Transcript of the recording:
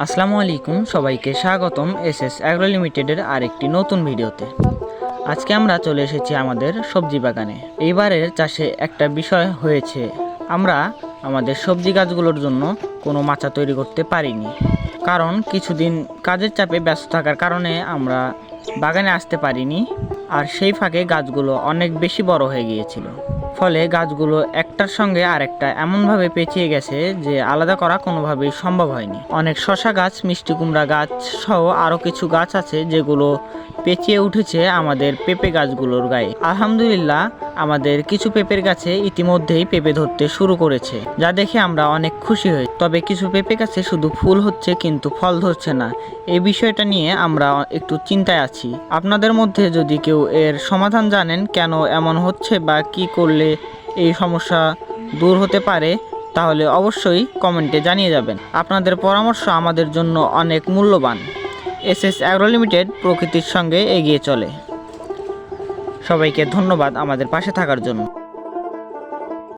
আসসালামু আলাইকুম, সবাইকে স্বাগতম এসএস অ্যাগ্রো লিমিটেডের আরেকটি নতুন ভিডিওতে। আজকে আমরা চলে এসেছি আমাদের সবজি বাগানে। এইবারের চাষে একটা বিষয় হয়েছে, আমরা আমাদের সবজি গাছগুলোর জন্য কোনো মাচা তৈরি করতে পারিনি, কারণ কিছুদিন কাজের চাপে ব্যস্ত থাকার কারণে আমরা বাগানে আসতে পারিনি। আর সেই ফাঁকে গাছগুলো অনেক বেশি বড় হয়ে গিয়েছিল, ফলে গাছগুলো একটার সঙ্গে আরেকটা এমনভাবে পেঁচিয়ে গেছে যে আলাদা করা কোনোভাবেই সম্ভব হয়নি। অনেক শসা গাছ, মিষ্টি কুমড়া গাছ সহ আরও কিছু গাছ আছে যেগুলো পেঁচিয়ে উঠেছে আমাদের পেঁপে গাছগুলোর গায়ে। আলহামদুলিল্লাহ, আমাদের কিছু পেঁপের গাছে ইতিমধ্যেই পেঁপে ধরতে শুরু করেছে, যা দেখে আমরা অনেক খুশি হই। তবে কিছু পেঁপে গাছে শুধু ফুল হচ্ছে কিন্তু ফল ধরছে না। এই বিষয়টা নিয়ে আমরা একটু চিন্তায় আছি। আপনাদের মধ্যে যদি কেউ এর সমাধান জানেন, কেন এমন হচ্ছে বা কি করলে এই সমস্যা দূর হতে পারে, তাহলে অবশ্যই কমেন্টে জানিয়ে যাবেন। আপনাদের পরামর্শ আমাদের জন্য অনেক মূল্যবান। এসএস অ্যাগ্রো লিমিটেড প্রকৃতির সঙ্গে এগিয়ে চলে। সবাইকে ধন্যবাদ আমাদের পাশে থাকার জন্য।